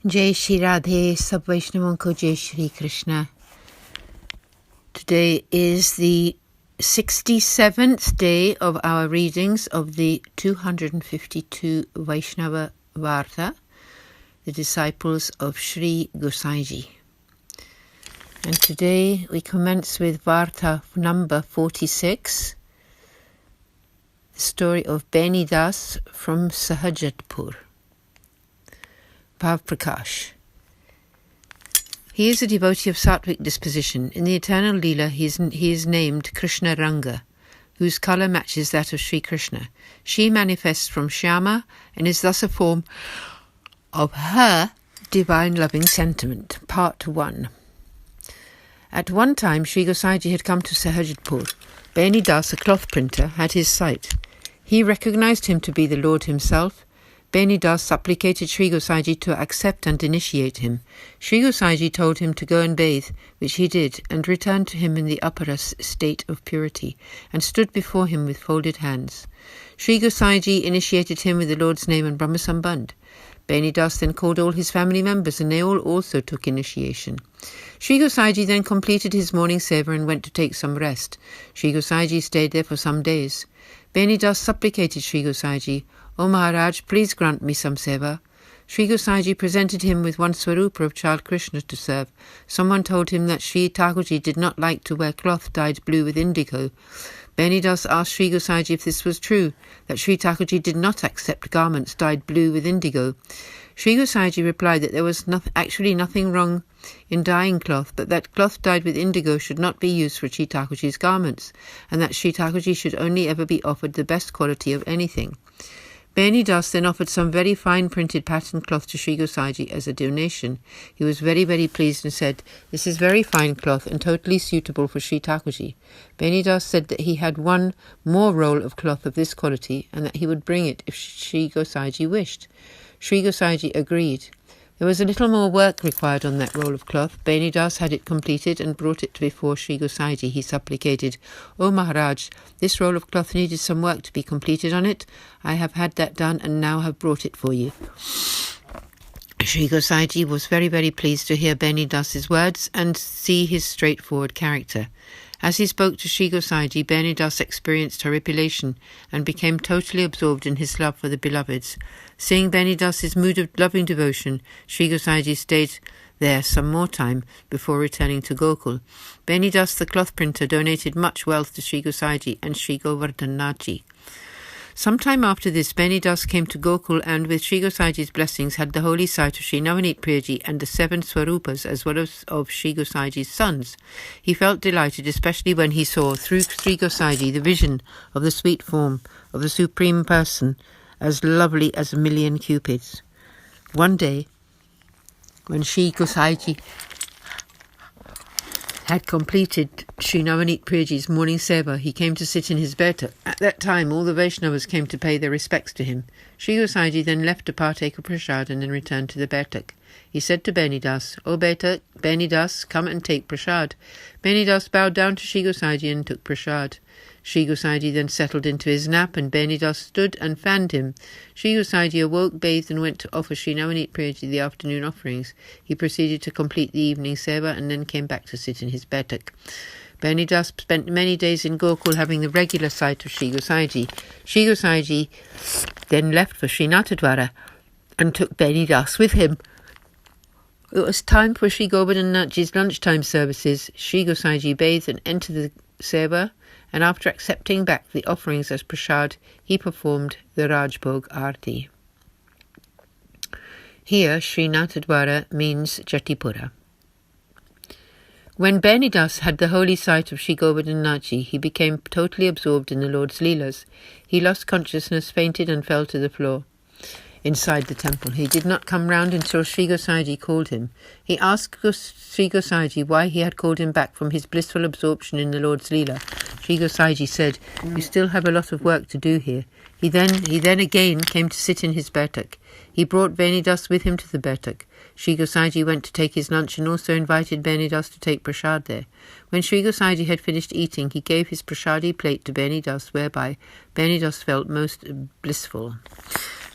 Jai Shri Radhe, Sab Vaishnavan ko Jai Shri Krishna. Today is the 67th day of our readings of the 252 Vaishnava Varta, the disciples of Sri Gosaiji. And today we commence with Varta number 46, the story of Beni Das from Sahajatpur. Bhav Prakash. He is a devotee of Sattvic disposition. In the eternal Leela, he is named Krishna Ranga, whose colour matches that of Sri Krishna. She manifests from Shyama and is thus a form of her divine loving sentiment. Part 1. At one time, Sri Gosaiji had come to Sahajatpur. Beni Das, a cloth printer, had his sight. He recognized him to be the Lord himself. Beni Das supplicated Sri Gosaiji to accept and initiate him. Sri Gosaiji told him to go and bathe, which he did, and returned to him in the upper state of purity, and stood before him with folded hands. Sri Gosaiji initiated him with the Lord's name and Brahma Sambandh. Beni Das then called all his family members, and they all also took initiation. Sri Gosaiji then completed his morning seva and went to take some rest. Sri Gosaiji stayed there for some days. Beni Das supplicated Sri Gosaiji, "O Maharaj, please grant me some seva." Sri Gosaiji presented him with one swarupa of child Krishna to serve. Someone told him that Sri Thakurji did not like to wear cloth dyed blue with indigo. Beni Das asked Sri Gosaiji if this was true, that Sri Thakurji did not accept garments dyed blue with indigo. Sri Gosaiji replied that there was actually nothing wrong in dyeing cloth, but that cloth dyed with indigo should not be used for Sri Thakurji's garments, and that Sri Thakurji should only ever be offered the best quality of anything. Beni Das then offered some very fine printed pattern cloth to Sri Gosaiji as a donation. He was very, very pleased and said, "This is very fine cloth and totally suitable for Sri Thakurji." Beni Das said that he had one more roll of cloth of this quality and that he would bring it if Sri Gosaiji wished. Sri Gosaiji agreed. There was a little more work required on that roll of cloth. Beni Das had it completed and brought it before Sri Gosaiji. He supplicated, "O Maharaj, this roll of cloth needed some work to be completed on it. I have had that done and now have brought it for you." Sri Gosaiji was very, very pleased to hear Beni Das's words and see his straightforward character. As he spoke to Sri Gosaiji, Beni Das experienced horripilation and became totally absorbed in his love for the beloveds. Seeing Beni Das's mood of loving devotion, Sri Gosaiji stayed there some more time before returning to Gokul. Beni Das, the cloth printer, donated much wealth to Sri Gosaiji and Sri Govardhanaji. Some time after this, Beni Das came to Gokul and, with Sri Gosaiji's blessings, had the holy sight of Sri Navneet Priyaji and the 7 Swarupas as well as of Sri Gosaiji's sons. He felt delighted, especially when he saw, through Sri Gosaiji, the vision of the sweet form of the Supreme Person, as lovely as a million cupids. One day, when Sri Gosaiji had completed Sri Navneet Priyaji's morning seva, he came to sit in his bed. At that time, all the Vaishnavas came to pay their respects to him. Sri Gosaiji then left to partake of prasad and then returned to the Betak. He said to Beni Das, "O Beni Das, come and take prasad." Beni Das bowed down to Sri Gosaiji and took prasad. Sri Gosaiji then settled into his nap and Beni Das stood and fanned him. Sri Gosaiji awoke, bathed and went to offer Sri Navneet Priyaji the afternoon offerings. He proceeded to complete the evening seva and then came back to sit in his betak. Beni Das spent many days in Gokul having the regular sight of Sri Gosaiji. Sri Gosaiji then left for Srinatadwara and took Beni Das with him. It was time for Sri Govardhanaji's lunchtime services. Sri Gosaiji bathed and entered the seva, and after accepting back the offerings as prasad, he performed the Rajbhog Arti. Here, Srinatadwara means Jatipura. When Beni Das had the holy sight of Sri Govardhanaji, he became totally absorbed in the Lord's Leelas. He lost consciousness, fainted and fell to the floor inside the temple. He did not come round until Sri Gosaiji called him. He asked Sri Gosaiji why he had called him back from his blissful absorption in the Lord's Leela. Sri Gosaiji said, "You still have a lot of work to do here." He then again came to sit in his betak. He brought Beni Das with him to the betak. Sri Gosaiji went to take his lunch and also invited Beni Das to take prasad there. When Sri Gosaiji had finished eating, he gave his prasadi plate to Beni Das, whereby Beni Das felt most blissful.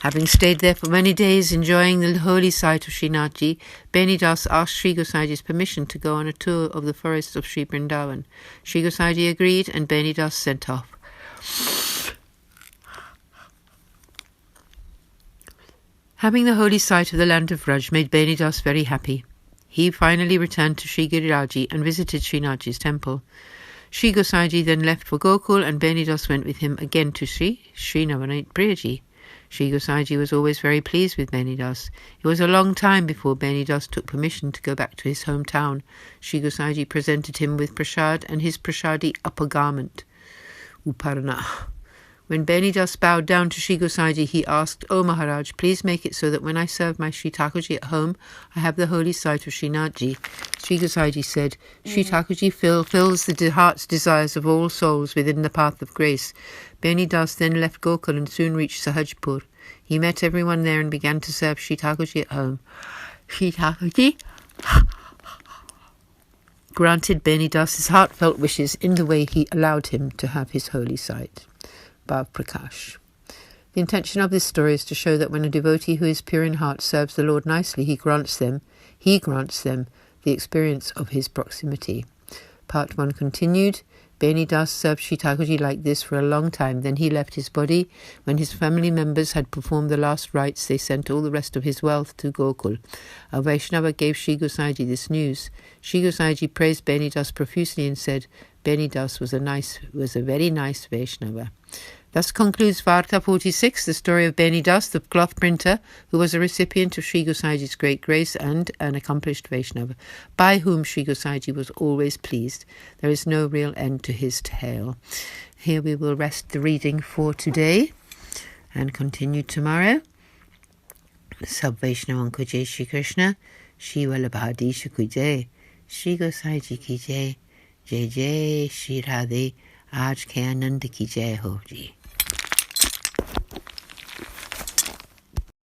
Having stayed there for many days enjoying the holy sight of Srinathji, Beni Das asked Sri Gosaji's permission to go on a tour of the forests of Sri Vrindavan. Sri Gosaji agreed and Beni Das set off. Having the holy sight of the land of Vraja made Beni Das very happy. He finally returned to Sri Giriraji and visited Srinathji's temple. Sri Gosaji then left for Gokul and Beni Das went with him again to Sri Navanath Priyaji. Sri Gosaji was always very pleased with Beni Das. It was a long time before Beni Das took permission to go back to his hometown. Sri Gosaji presented him with prasad and his prasadi upper garment, Uparna. When Beni Das bowed down to Sri Gosaji, he asked, "O Maharaj, please make it so that when I serve my Sri Thakurji at home, I have the holy sight of Srinathji." Sri Gosaji said, "Sri Thakurji fills the heart's desires of all souls within the path of grace." Beni Das then left Gokul and soon reached Sahajpur. He met everyone there and began to serve Sri Thakurji at home. Sri Thakurji granted Beni Das' heartfelt wishes in the way he allowed him to have his holy sight. Bhav Prakash. The intention of this story is to show that when a devotee who is pure in heart serves the Lord nicely, he grants them the experience of his proximity. Part 1 continued. Beni Das served Sri Thakurji like this for a long time. Then he left his body. When his family members had performed the last rites, they sent all the rest of his wealth to Gokul. A Vaishnava gave Sri Gosaji this news. Sri Gosaji praised Beni Das profusely and said, Beni Das was a very nice Vaishnava. Thus concludes Varta 46, the story of Beni Das, the cloth printer, who was a recipient of Sri Gosaji's great grace and an accomplished Vaishnava, by whom Sri Gosaji was always pleased. There is no real end to his tale. Here we will rest the reading for today and continue tomorrow. Sab Vaishnavan ko Jai Shri Krishna, Shri Vallabhadisha ko Jai, Shri Gosaji ki Jai, Jai Jai Shri Radhe, Aaj ke Anand ki Jai ho ji.